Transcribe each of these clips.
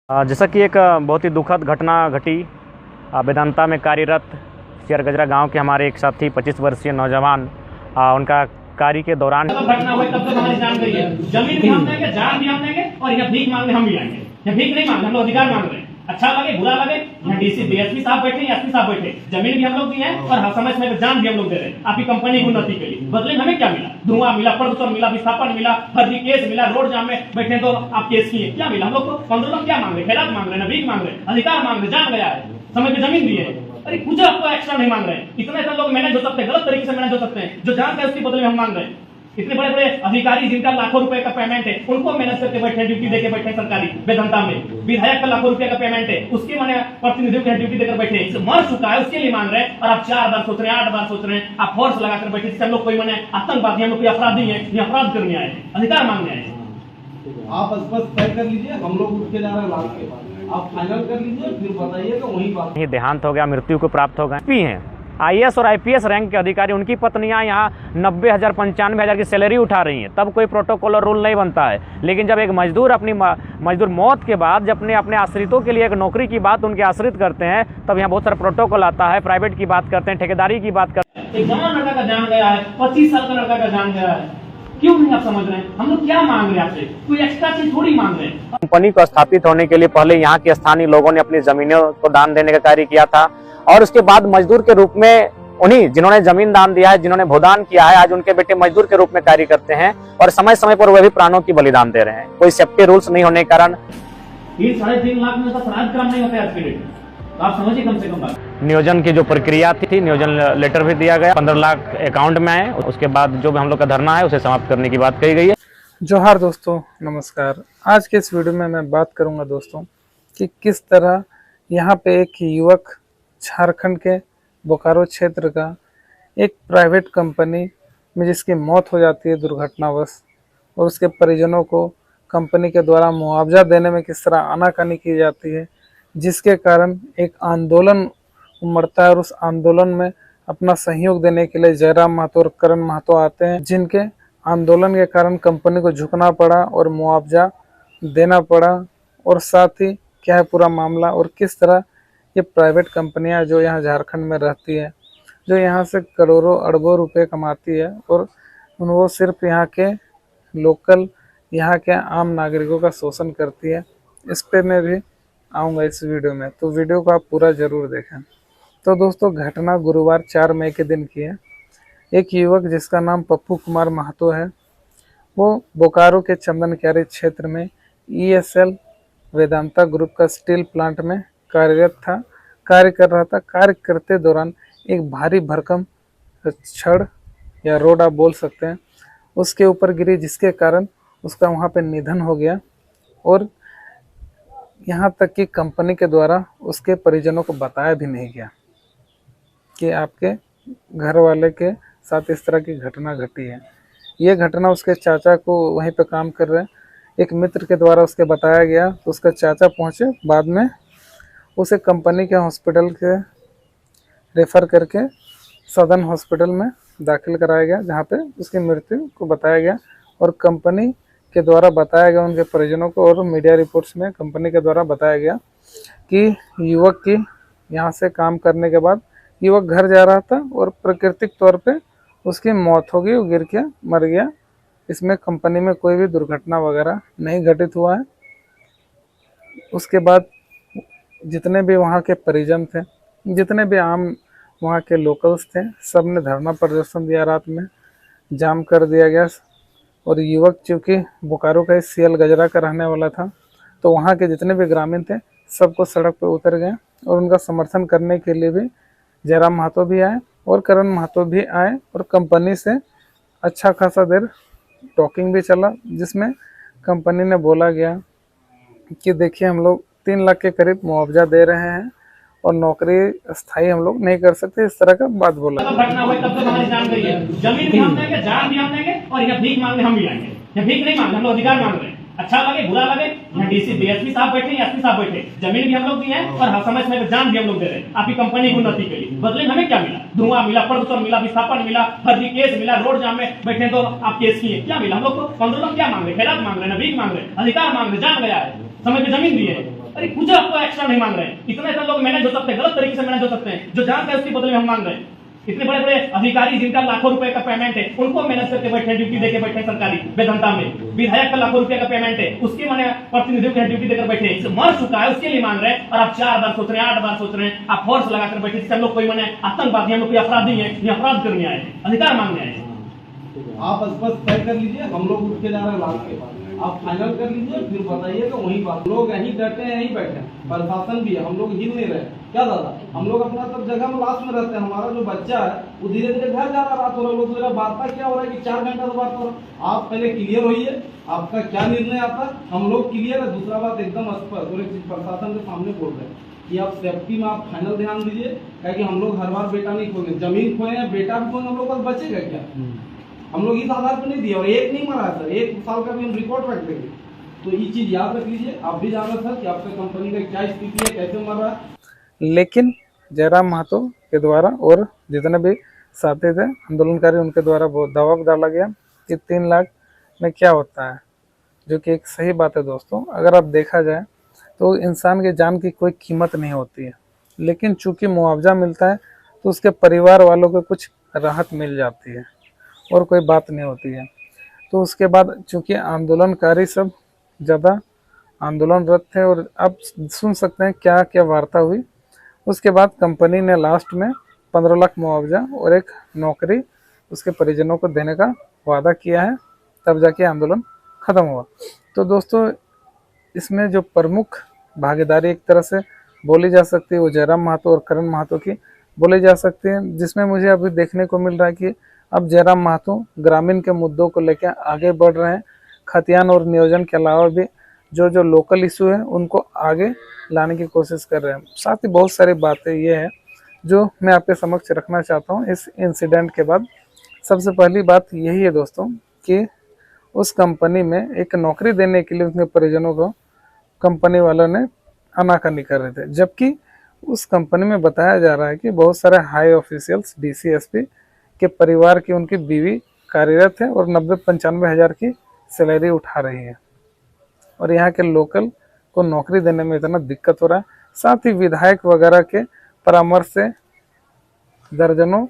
जैसा कि एक बहुत ही दुखद घटना घटी वेदांता में कार्यरत शेयर गजरा गांव के हमारे एक साथी 25 वर्षीय नौजवान उनका कार्य के दौरान घटना हुई तब तक हमारी जान गई है। जमीन भी हम देंगे, जान भी हम देंगे और यहाँ भीख मांगने हम भी आएंगे। यहाँ भीख नहीं मांग रहे, हम लोग अधिकार मांग रहे हैं। अच्छा लगे बुरा लगे, यहाँ डीसी डीएसपी साहब बैठे, एसपी साहब बैठे, जमीन भी हम लोग दिए हैं और समय समय पर जान भी हम लोग दे रहे हैं आपकी कंपनी की उन्नति के लिए। बदले में हमें क्या मिला? धुआं मिला, प्रदूषण मिला, विस्थापन मिला, फर्जी केस मिला, रोड जाम में बैठे तो आप केस किए, क्या मिला? हम लोग को 15 लोग क्या मांग रहे? खैरात मांग रहे हैं, भीख मांग रहे हैं, अधिकार मांग रहे, जान गया है, समय पे जमीन दिए। अरे कुछ आपको एक्स्ट्रा नहीं मांग रहे हैं। इतने सारे लोग मैनेज हो सकते हैं, गलत तरीके से मैनेज हो सकते हैं, जो जानते हैं उसके बदले में हम मांग रहे हैं। इतने बड़े बड़े अधिकारी जिनका लाखों रुपए का पेमेंट है, उनको मैनेज करके बैठे, ड्यूटी देके बैठे सरकारी वेदांता में। विधायक का लाखों रुपए का पेमेंट है, उसके माने प्रतिनिधियों की ड्यूटी देकर बैठे, मर चुका है उसके लिए मांग रहे हैं। और आप 4 बार सोच रहे हैं, 8 बार सोच रहे हैं, आप फोर्स लगाकर बैठे हम लोग कोई माने आतंकवादी, हम लोग कोई अपराधी है, ये अपराध करने आए हैं, अधिकार मांगने आए हैं। आप स्पष्ट तय कर लीजिए, हम लोग उठ के जा रहे हैं लाल के पास, आप फाइनल कर लीजिए, फिर बताइएगा वहीं बात। ये देहांत हो गया, मृत्यु को प्राप्त हो गए भी हैं। आईएएस और आईपीएस रैंक के अधिकारी, उनकी पत्नियां यहाँ 90,000 95,000 की सैलरी उठा रही हैं, तब कोई प्रोटोकॉल और रूल नहीं बनता है। लेकिन जब एक मजदूर अपनी मजदूर मौत के बाद जब अपने आश्रितों के लिए एक नौकरी की बात उनके आश्रित करते हैं, तब यहाँ बहुत सारा प्रोटोकॉल आता है। प्राइवेट की बात करते हैं, ठेकेदारी की बात करते हैं। एक जवान लड़का का जान गया है, 25 साल का लड़का का जान गया है, क्यों नहीं आप समझ रहे हैं? हम लोग क्या मांग रहे हैं आपसे? कोई एक्स्ट्रा चीज थोड़ी मांग रहे हैं। कंपनी को स्थापित होने के लिए पहले यहाँ के स्थानीय लोगों ने अपनी जमीनों को दान देने का कार्य किया था, और उसके बाद मजदूर के रूप में उन्हीं जिन्होंने जमीन दान दिया है, जिन्होंने भूदान किया है, आज उनके बेटे मजदूर के रूप में कार्य करते हैं और समय समय पर वे भी प्राणों की बलिदान दे रहे हैं। कोई सेफ्टी रूल्स नहीं होने के कारण 3-3.5 लाख में तो अपराध क्रम नहीं होता है आज के डेट में, तो आप समझिए कम से कम बात। नियोजन की जो प्रक्रिया थी, नियोजन लेटर भी दिया गया, 15 लाख अकाउंट में आए। उसके बाद जो भी हम लोग का धरना है उसे समाप्त करने की बात कही गई है। जोहार दोस्तों, नमस्कार। आज के इस वीडियो में मैं बात करूंगा दोस्तों कि किस तरह यहाँ पे एक युवक झारखंड के बोकारो क्षेत्र का एक प्राइवेट कंपनी में जिसकी मौत हो जाती है दुर्घटनावश, और उसके परिजनों को कंपनी के द्वारा मुआवजा देने में किस तरह आनाकानी की जाती है, जिसके कारण एक आंदोलन उमड़ता है और उस आंदोलन में अपना सहयोग देने के लिए जयराम महतो और करण महतो आते हैं, जिनके आंदोलन के कारण कंपनी को झुकना पड़ा और मुआवजा देना पड़ा। और साथ ही क्या है पूरा मामला और किस तरह ये प्राइवेट कंपनियां जो यहाँ झारखंड में रहती है, जो यहाँ से करोड़ों अरबों रुपए कमाती है, और वो सिर्फ यहाँ के लोकल यहाँ के आम नागरिकों का शोषण करती है। इस पे मैं भी आऊँगा इस वीडियो में, तो वीडियो को आप पूरा ज़रूर देखें। तो दोस्तों, घटना गुरुवार 4 मई के दिन की है। एक युवक जिसका नाम पप्पू कुमार महतो है, वो बोकारो के चंदन क्यारी क्षेत्र में ESL वेदांता ग्रुप का स्टील प्लांट में कार्यरत था, कार्य कर रहा था। कार्य करते दौरान एक भारी भरकम छड़ या रोड आप बोल सकते हैं उसके ऊपर गिरी, जिसके कारण उसका वहाँ पे निधन हो गया। और यहाँ तक कि कंपनी के द्वारा उसके परिजनों को बताया भी नहीं गया कि आपके घर वाले के साथ इस तरह की घटना घटी है। ये घटना उसके चाचा को वहीं पे काम कर रहे एक मित्र के द्वारा उसके बताया गया, तो उसका चाचा पहुँचे। बाद में उसे कंपनी के हॉस्पिटल के रेफ़र करके सदन हॉस्पिटल में दाखिल कराया गया, जहाँ पे उसकी मृत्यु को बताया गया। और कंपनी के द्वारा बताया गया उनके परिजनों को, और मीडिया रिपोर्ट्स में कंपनी के द्वारा बताया गया कि युवक की यहाँ से काम करने के बाद युवक घर जा रहा था और प्राकृतिक तौर पे उसकी मौत हो गई, वो गिर के मर गया। इसमें कंपनी में कोई भी दुर्घटना वगैरह नहीं घटित हुआ है। उसके बाद जितने भी वहाँ के परिजन थे, जितने भी आम वहाँ के लोकल्स थे, सब ने धरना प्रदर्शन दिया, रात में जाम कर दिया गया। और युवक चूँकि बोकारो का CL गजरा का रहने वाला था, तो वहाँ के जितने भी ग्रामीण थे सबको सड़क पर उतर गए, और उनका समर्थन करने के लिए भी जयराम महतो भी आए और करण महतो भी आए। और कंपनी से अच्छा खासा देर टॉकिंग भी चला, जिसमें कंपनी ने बोला गया कि देखिए हम लोग 3 लाख के करीब मुआवजा दे रहे हैं और नौकरी स्थायी हम लोग नहीं कर सकते, इस तरह का बात बोला। घटना हुई तब तक हमारी जान गई है। जमीन भी हम देंगे, जान भी हम देंगे और यहाँ भीख मांगने हम भी आएंगे। यहाँ भीख नहीं मांग रहे, हम लोग अधिकार मांग रहे हैं। अच्छा लगे बुरा लगे, यहाँ डीसी डीएसपी साहब बैठे, एसपी साहब बैठे, जमीन भी हम लोग दिए हैं और समय समय पर जान भी हम लोग दे रहे हैं आपकी कंपनी की उन्नति के लिए। बदले में हमें क्या मिला? धुआं मिला, प्रदूषण मिला, विस्थापन मिला, फर्जी केस मिला, रोड जाम में बैठे तो आप केस किए, क्या मिला? हम लोग को 15 लोग क्या मांग रहे? खैरात मांग रहे हैं, भीख मांग रहे हैं, अधिकार मांग रहे, जान गया है, समय पे जमीन दिए। अरे कुछ आपको एक्स्ट्रा नहीं मांग रहे हैं, इतने इतने लोग मैनेज हो सकते हैं, गलत तरीके से मैनेज हो सकते हैं, जो जानते हैं उसके बदले में हम मांग रहे हैं। इतने बड़े बड़े अधिकारी जिनका लाखों रुपए का पेमेंट है, उनको मैनेज करके बैठे, ड्यूटी देके बैठे सरकारी वेदांता में। विधायक का लाखों रुपए का पेमेंट है, उसके माने प्रतिनिधियों की ड्यूटी देकर बैठे, मर चुका है उसके लिए मांग रहे हैं। और आप 4 बार सोच रहे हैं, 8 बार सोच रहे हैं, आप फोर्स लगाकर बैठे, हम लोग कोई माने आतंकवादी, हम लोग कोई अपराधी है, ये अपराध करने आए हैं, अधिकार मांगने आए हैं। आप स्पष्ट तय कर लीजिए, हम लोग उठ के जा रहे हैं लास्ट के पास, आप फाइनल कर लीजिए, फिर बताइए कि वहीं पर लोग यहीं डटे हैं, यहीं बैठे हैं, प्रशासन भी है, हम लोग हिल नहीं रहे। क्या दादा, हम लोग अपना सब जगह में लास्ट में रहते हैं, हमारा जो बच्चा है वो धीरे धीरे घर जा रहा, रात हो रहा, लोग मेरा वार्ता क्या हो रहा है कि 4 घंटा तो वार्ता हो रहा। आप पहले क्लियर होइए, आपका क्या निर्णय आता है, हम लोग क्लियर है। दूसरा बात एकदम स्पष्ट, और एक चीज प्रशासन के सामने बोल रहे हैं कि आप सेफ्टी में आप फाइनल ध्यान दीजिए, क्योंकि हम लोग हर बार बेटा नहीं खोएंगे, जमीन खोए हैं, बेटा भी खोएंगे, हम लोग पास बचेगा क्या? हम लोग इस आधार पर नहीं दिए, और एक नहीं मरा सर, 1 साल का भी हम रिकॉर्ड रख देंगे। तो ये चीज याद रख लीजिए, आप भी जाना सर कि आपका कंपनी का क्या स्थिति है, कैसे मर रहा है। लेकिन जयराम महतो के द्वारा और जितने भी साथी थे आंदोलनकारी, उनके द्वारा बहुत दबाव डाला गया कि 3 लाख में क्या होता है, जो कि एक सही बात है दोस्तों। अगर आप देखा जाए तो इंसान की जान की कोई कीमत नहीं होती है, लेकिन चूंकि मुआवजा मिलता है तो उसके परिवार वालों को कुछ राहत मिल जाती है और कोई बात नहीं होती है। तो उसके बाद चूंकि आंदोलनकारी सब ज़्यादा आंदोलनरत थे, और अब सुन सकते हैं क्या क्या वार्ता हुई। उसके बाद कंपनी ने लास्ट में 15 लाख मुआवजा और एक नौकरी उसके परिजनों को देने का वादा किया है, तब जाके आंदोलन ख़त्म हुआ। तो दोस्तों, इसमें जो प्रमुख भागीदारी एक तरह से बोली जा सकती है वो जयराम महतो और करण महतो की बोली जा सकती है, जिसमें मुझे अभी देखने को मिल रहा है कि अब जयराम महतो ग्रामीण के मुद्दों को लेकर आगे बढ़ रहे हैं। खतियान और नियोजन के अलावा भी जो जो लोकल इशू है उनको आगे लाने की कोशिश कर रहे हैं। साथ ही बहुत सारी बातें ये हैं जो मैं आपके समक्ष रखना चाहता हूँ इस इंसिडेंट के बाद। सबसे पहली बात यही है दोस्तों कि उस कंपनी में एक नौकरी देने के लिए उनके परिजनों को कंपनी वालों ने आनाकानी कर रहे थे, जबकि उस कंपनी में बताया जा रहा है कि बहुत सारे हाई ऑफिशियल्स डीसी एसपी के परिवार की उनकी बीवी कार्यरत है और 90-95 हज़ार की सैलरी उठा रही है, और यहाँ के लोकल को नौकरी देने में इतना दिक्कत हो रहा है। साथ ही विधायक वगैरह के परामर्श से दर्जनों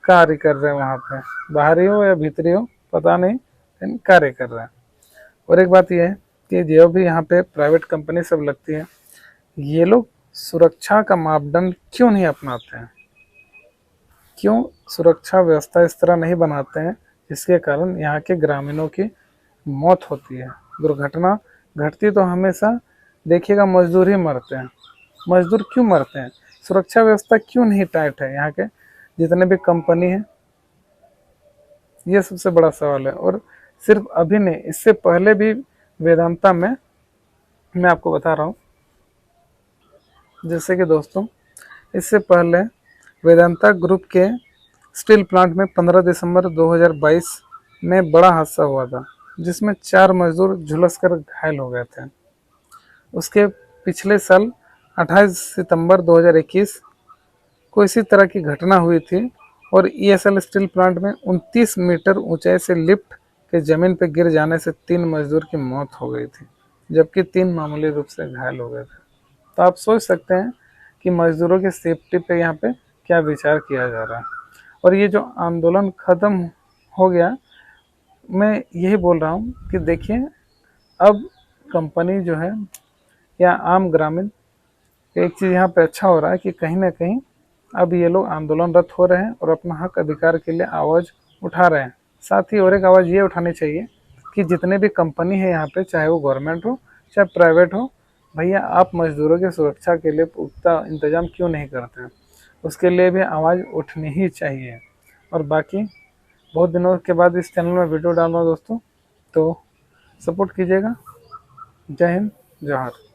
कार्य कर रहे हैं, वहाँ पे बाहरी हो या भीतरी हो पता नहीं, लेकिन कार्य कर रहे हैं। और एक बात यह है कि जो भी यहाँ पे प्राइवेट कंपनी सब लगती है, ये लोग सुरक्षा का मापदंड क्यों नहीं अपनाते हैं, क्यों सुरक्षा व्यवस्था इस तरह नहीं बनाते हैं जिसके कारण यहाँ के ग्रामीणों की मौत होती है। दुर्घटना घटती तो हमेशा देखिएगा मजदूर ही मरते हैं। मजदूर क्यों मरते हैं, सुरक्षा व्यवस्था क्यों नहीं टाइट है यहाँ के जितने भी कंपनी है, ये सबसे बड़ा सवाल है। और सिर्फ अभी नहीं, इससे पहले भी वेदांता में मैं आपको बता रहा हूँ, जैसे कि दोस्तों इससे पहले वेदांता ग्रुप के स्टील प्लांट में 15 दिसंबर 2022 में बड़ा हादसा हुआ था, जिसमें 4 मजदूर झुलसकर घायल हो गए थे। उसके पिछले साल 28 सितंबर 2021 को इसी तरह की घटना हुई थी, और ईएसएल स्टील प्लांट में 29 मीटर ऊंचाई से लिफ्ट के जमीन पर गिर जाने से 3 मजदूर की मौत हो गई थी, जबकि 3 मामूली रूप से घायल हो गए थे। तो आप सोच सकते हैं कि मजदूरों की सेफ्टी पे यहाँ पे क्या विचार किया जा रहा है। और ये जो आंदोलन ख़त्म हो गया, मैं यही बोल रहा हूँ कि देखिए अब कंपनी जो है या आम ग्रामीण, एक चीज़ यहाँ पे अच्छा हो रहा है कि कहीं ना कहीं अब ये लोग आंदोलनरत हो रहे हैं और अपना हक अधिकार के लिए आवाज़ उठा रहे हैं। साथ ही और एक आवाज़ ये उठानी चाहिए कि जितने भी कंपनी है यहाँ पे, चाहे वो गवर्नमेंट हो चाहे प्राइवेट हो, भैया आप मजदूरों की सुरक्षा के लिए पुख्ता इंतजाम क्यों नहीं करते हैं, उसके लिए भी आवाज़ उठनी ही चाहिए। और बाकी बहुत दिनों के बाद इस चैनल में वीडियो डाल रहा हूँ दोस्तों, तो सपोर्ट कीजिएगा। जय हिंद, जय भारत।